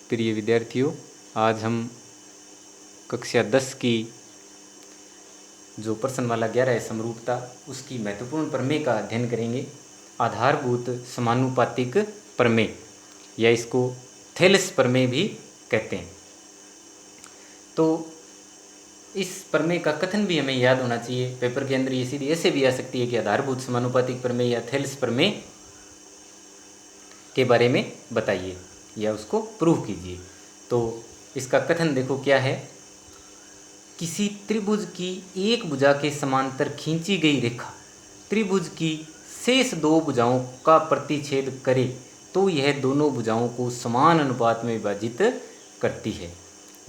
प्रिय विद्यार्थियों, आज हम कक्षा 10 की जो प्रश्नमाला 11 है समरूपता, उसकी महत्वपूर्ण प्रमेय का अध्ययन करेंगे। आधारभूत समानुपातिक प्रमेय या इसको थेलेस प्रमेय भी कहते हैं। तो इस प्रमेय का कथन भी हमें याद होना चाहिए। पेपर के अंदर ये सीधी ऐसे भी आ सकती है कि आधारभूत समानुपातिक प्रमेय या थेलेस प्रमेय के बारे में बताइए या उसको प्रूव कीजिए। तो इसका कथन देखो क्या है। किसी त्रिभुज की एक भुजा के समांतर खींची गई रेखा त्रिभुज की शेष दो भुजाओं का प्रतिच्छेद करे तो यह दोनों भुजाओं को समान अनुपात में विभाजित करती है।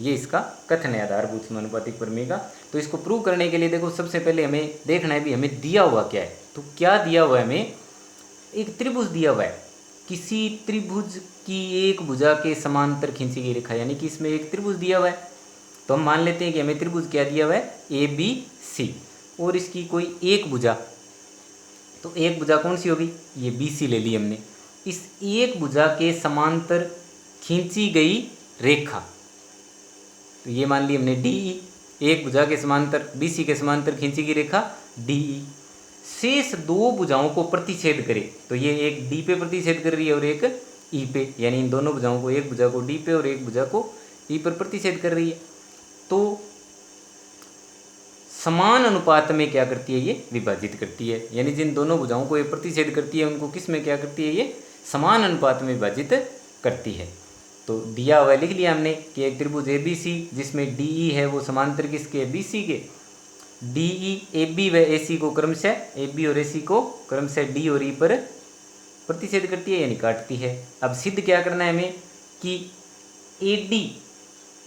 ये इसका कथन है आधारभूत समानुपातिक प्रमेय का। तो इसको प्रूव करने के लिए देखो, सबसे पहले हमें देखना है भी हमें दिया हुआ क्या है। तो क्या दिया हुआ है, हमें एक त्रिभुज दिया हुआ है। किसी त्रिभुज की एक भुजा के समांतर खींची गई रेखा, यानी कि इसमें एक त्रिभुज दिया हुआ है। तो हम मान लेते हैं कि हमें त्रिभुज क्या दिया हुआ है, ए बी सी, और इसकी कोई एक भुजा, तो एक भुजा कौन सी होगी, ये बी सी ले ली हमने। इस एक भुजा के समांतर खींची गई रेखा, तो ये मान ली हमने डी ई, एक भुजा के समांतर बी सी के समांतर खींची गई रेखा डी ई। शेष दो भुजाओं को प्रतिच्छेद करे, तो ये एक डी पे प्रतिच्छेद कर रही है और एक ई पे, यानी इन दोनों भुजाओं को, एक भुजा को डी पे और एक भुजा को ई पर प्रतिच्छेद कर रही है। तो समान अनुपात में क्या करती है, ये विभाजित करती है। यानी जिन दोनों भुजाओं को ये प्रतिच्छेद करती है उनको किस में क्या करती है, ये समान अनुपात में विभाजित करती है। तो दिया हुआ लिख लिया हमने कि एक त्रिभुज ए बी सी जिसमें डी ई है वो समांतर किसके, बी सी के। डी ई ए बी व ए सी को क्रमशः, ए बी और ए सी को क्रमशः डी और ई पर प्रतिच्छेद करती है, यानी काटती है। अब सिद्ध क्या करना है हमें कि ए डी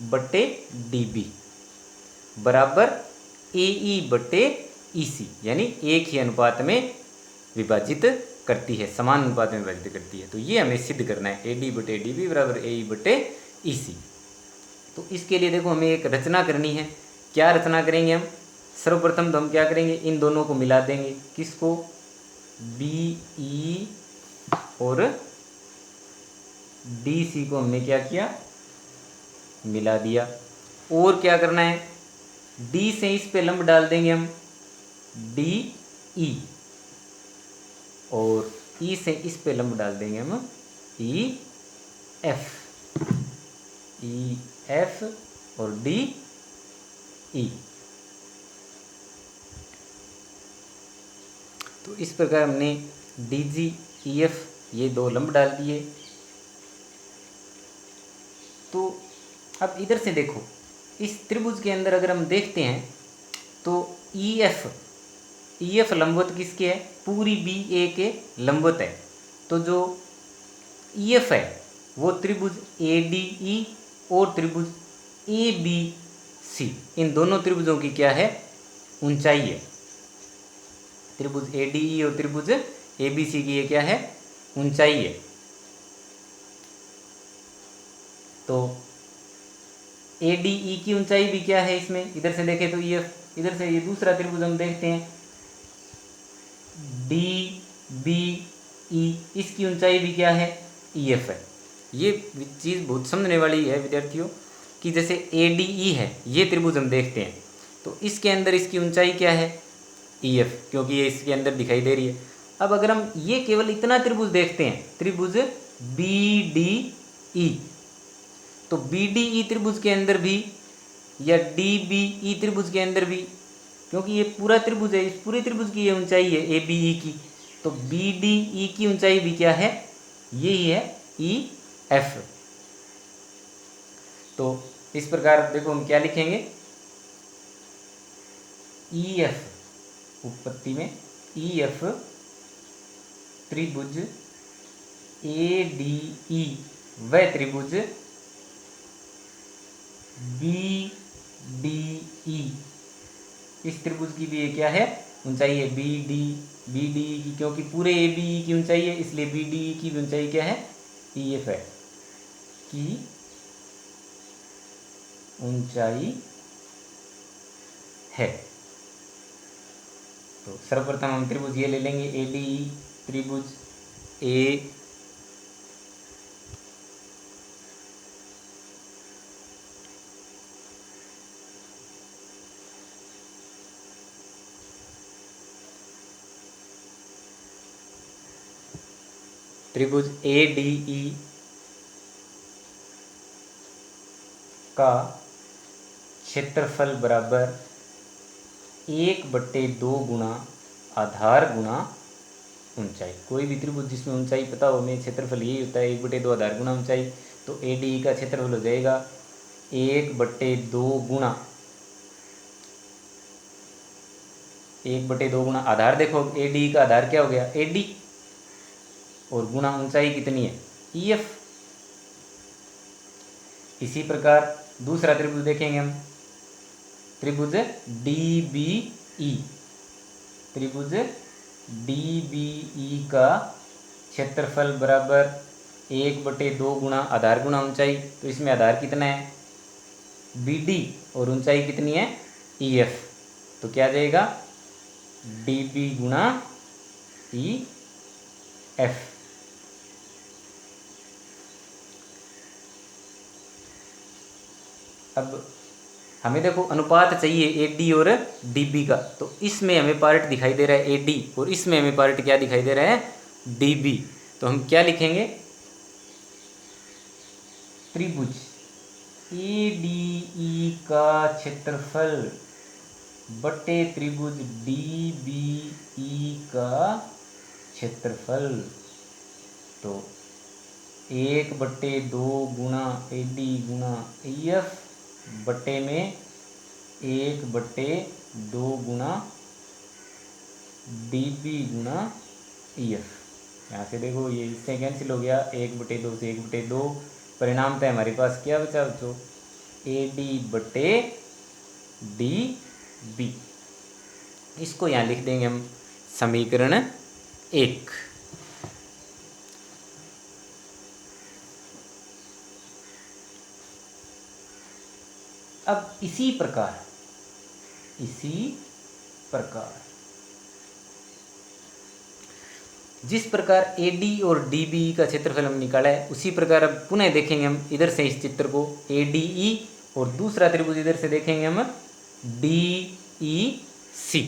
बटे डी बी बराबर ए ई बटे ई सी, यानी एक ही अनुपात में विभाजित करती है, समान अनुपात में विभाजित करती है। तो ये हमें सिद्ध करना है, ए डी बटे डी बी बराबर ए ई बटे ई सी। तो इसके लिए देखो हमें एक रचना करनी है। क्या रचना करेंगे हम, सर्वप्रथम तो हम क्या करेंगे, इन दोनों को मिला देंगे। किसको, बी ई और डी सी को हमने क्या किया, मिला दिया। और क्या करना है, डी से इस पे लंब डाल देंगे हम, डी ई, और ई से इस पे लंब डाल देंगे हम, ई एफ, ई एफ और डी ई। तो इस प्रकार हमने डी जी ई एफ ये दो लंब डाल दिए। तो अब इधर से देखो, इस त्रिभुज के अंदर अगर हम देखते हैं तो ई एफ लंबवत किसके है, पूरी बी ए के लंबवत है। तो जो ई एफ है वो त्रिभुज ए डी ई और त्रिभुज ए बी सी, इन दोनों त्रिभुजों की क्या है, ऊंचाई है। त्रिभुज ए डी ई और त्रिभुज ए बी सी की ये क्या है, ऊंचाई है। तो ए डी ई की ऊंचाई भी क्या है, इसमें इधर से देखें तो ई एफ, इधर से ये दूसरा त्रिभुज हम देखते हैं डी बी ई, इसकी ऊंचाई भी क्या है, ई एफ है। ये चीज़ बहुत समझने वाली है विद्यार्थियों कि जैसे ए डी ई है, ये त्रिभुज हम देखते हैं तो इसके अंदर इसकी ऊंचाई क्या है, ई एफ, क्योंकि ये इसके अंदर दिखाई दे रही है। अब अगर हम ये केवल इतना त्रिभुज देखते हैं, त्रिभुज बी डी ई, तो बी डी ई त्रिभुज के अंदर भी या डी बी ई त्रिभुज के अंदर भी, क्योंकि ये पूरा त्रिभुज है, इस पूरे त्रिभुज की ये ऊंचाई है ए बी ई की, तो बी डी ई की ऊंचाई भी क्या है, यही है ई एफ। तो इस प्रकार देखो हम क्या लिखेंगे, ई एफ उत्पत्ति में, ई एफ त्रिभुज ए डी ई व त्रिभुज बी डी ई, इस त्रिभुज की भी ये क्या है, ऊंचाई है बी डी ई की, क्योंकि पूरे ए बी ई की ऊंचाई है इसलिए बी डी ई की भी ऊंचाई क्या है, ई एफ है, की ऊंचाई है। तो सर्वप्रथम हम त्रिभुज ये ले लेंगे ए डी ई, त्रिभुज ए त्रिभुज ए डी ई का क्षेत्रफल बराबर 1/2 गुणा आधार गुणा ऊंचाई। कोई भी त्रिभुज जिसमें ऊंचाई पता हो, में क्षेत्रफल यही होता है 1/2 आधार गुणा ऊंचाई। तो ए डी ई का क्षेत्रफल हो जाएगा 1/2 गुणा 1/2 गुणा आधार। देखो ए डी का आधार क्या हो गया, ए डी, और गुणा ऊंचाई कितनी है, ई एफ। इसी प्रकार दूसरा त्रिभुज देखेंगे हम, त्रिभुज डी बी ई। त्रिभुज डी बी ई का क्षेत्रफल बराबर 1/2 गुणा आधार गुणा ऊंचाई। तो इसमें आधार कितना है, बी डी, और ऊंचाई कितनी है, ई एफ। तो क्या आ जाएगा, डी बी गुणा ई एफ। अब हमें देखो अनुपात चाहिए ए डी और डी बी का। तो इसमें हमें पार्ट दिखाई दे रहा है ए डी, और इसमें हमें पार्ट क्या दिखाई दे रहा है, डी बी। तो हम क्या लिखेंगे, त्रिभुज ए डी ई का क्षेत्रफल बटे त्रिभुज डी बी ई का क्षेत्रफल। तो 1/2 गुणा ए डी गुणा ई एफ बटे में 1/2 गुणा डी बी गुणा ई एफ। यहाँ से देखो ये इससे कैंसिल हो गया, 1/2 से 1/2। परिणाम तो हमारे पास क्या बचा बच्चों, ए डी बटे डी बी। इसको यहाँ लिख देंगे हम समीकरण 1। अब इसी प्रकार जिस प्रकार ए डी और डी बी का क्षेत्रफल हम निकाला है, उसी प्रकार अब पुनः देखेंगे हम इधर से इस चित्र को, ए डी ई, और दूसरा त्रिभुज इधर से देखेंगे हम डी ई सी।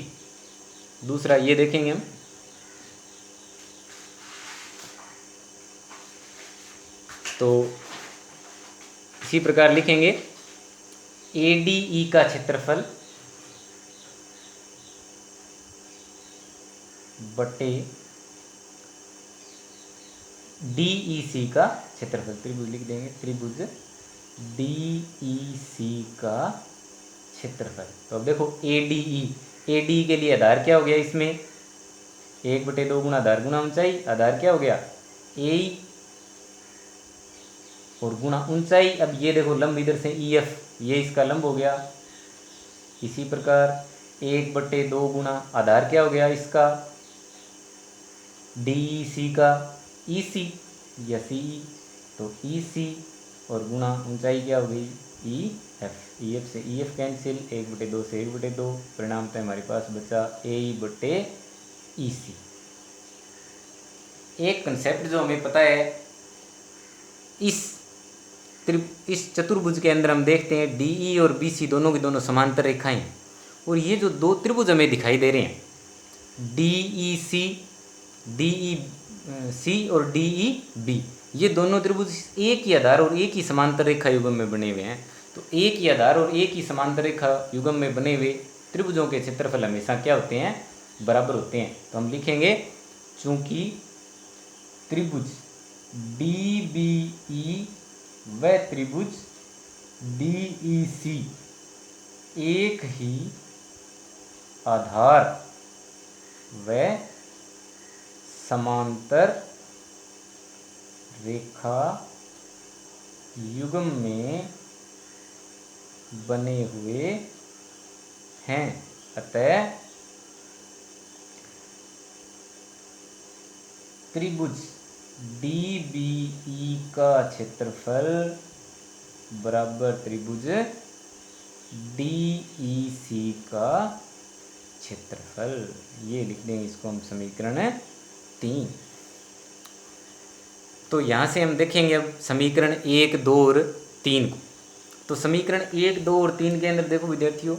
दूसरा ये देखेंगे हम, तो इसी प्रकार लिखेंगे ए डी ई का क्षेत्रफल बटे डी ई सी का क्षेत्रफल। त्रिभुज लिख देंगे, त्रिभुज डी ई सी का क्षेत्रफल। तो अब देखो ए डी के लिए आधार क्या हो गया, इसमें 1/2 गुणा आधार गुणा ऊंचाई। आधार क्या हो गया, ए, और गुणा ऊंचाई। अब ये देखो लंब इधर से ई एफ, ये इसका लंब हो गया। इसी प्रकार 1/2 गुणा आधार क्या हो गया इसका, डी सी का ई सी या सी ई, तो ई सी, और गुणा ऊंचाई क्या हो गई, ई एफ। ई एफ से ई एफ कैंसिल, 1/2 से 1/2। परिणाम तो हमारे पास बचा ए ई बटे ई सी। एक कंसेप्ट जो हमें पता है, इस चतुर्भुज के अंदर हम देखते हैं डी ई और बी सी दोनों की दोनों समांतर रेखाएं हैं। और ये जो दो त्रिभुज हमें दिखाई दे रहे हैं, डी ई सी और डी ई बी, ये दोनों त्रिभुज एक ही आधार और एक ही समांतर रेखा युग्म में बने हुए हैं। तो एक ही आधार और एक ही समांतर रेखा युग्म में बने हुए त्रिभुजों के क्षेत्रफल हमेशा क्या होते हैं, बराबर होते हैं। तो हम लिखेंगे, चूंकि त्रिभुज डी बी ई व त्रिभुज डी ई सी एक ही आधार व समांतर रेखा युग्म में बने हुए हैं, अतः त्रिभुज डी बी ई का क्षेत्रफल बराबर त्रिभुज डी ई सी का क्षेत्रफल। ये लिख देंगे इसको हम समीकरण 3। तो यहाँ से हम देखेंगे अब समीकरण 1, 2 और 3 को। तो समीकरण 1, 2 और 3 के अंदर देखो विद्यार्थियों,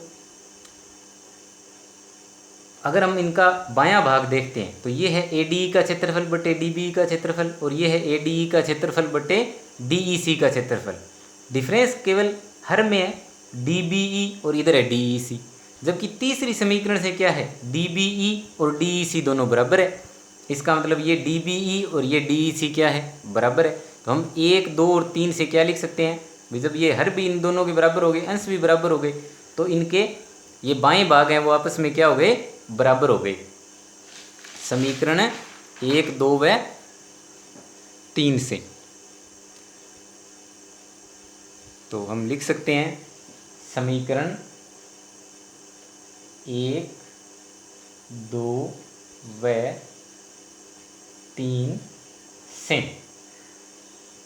अगर हम इनका बायां भाग देखते हैं तो ये है ADE का क्षेत्रफल बटे DBE का क्षेत्रफल, और ये है ADE का क्षेत्रफल बटे DEC का क्षेत्रफल। डिफरेंस केवल हर में है DBE और इधर है DEC, जबकि तीसरी समीकरण से क्या है, DBE और DEC दोनों बराबर है। इसका मतलब ये DBE और ये DEC क्या है, बराबर है। तो हम 1, 2 और 3 से क्या लिख सकते हैं भाई, जब ये हर भी इन दोनों के बराबर हो गए, अंश भी बराबर हो गए, तो इनके ये बाएं भाग हैं वो आपस में क्या हो गए, बराबर हो गए। समीकरण 1, 2 व 3 से तो हम लिख सकते हैं समीकरण 1, 2 व 3 से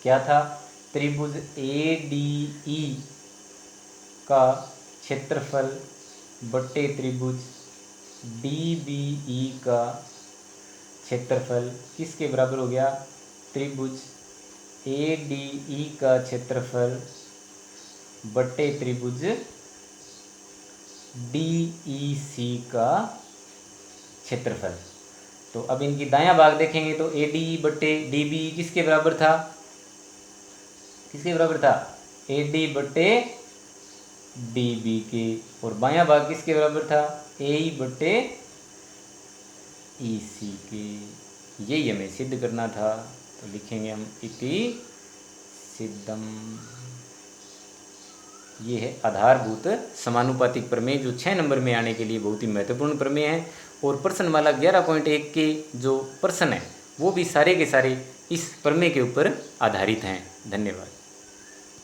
क्या था, त्रिभुज ADE का क्षेत्रफल बटे त्रिभुज DBE का क्षेत्रफल किसके बराबर हो गया, त्रिभुज ADE का क्षेत्रफल बटे त्रिभुज DEC का क्षेत्रफल। तो अब इनकी दायां भाग देखेंगे तो ADE बटे DBE किसके बराबर था, किसके बराबर था, AD बटे DB के, और बायां भाग किसके बराबर था, AE बटे EC के। यही हमें सिद्ध करना था, तो लिखेंगे हम इति सिद्धम। ये है आधारभूत समानुपातिक प्रमेय, जो 6 नंबर में आने के लिए बहुत ही महत्वपूर्ण प्रमेय है। और प्रश्न वाला 11.1 के जो प्रश्न है वो भी सारे के सारे इस प्रमेय के ऊपर आधारित हैं। धन्यवाद।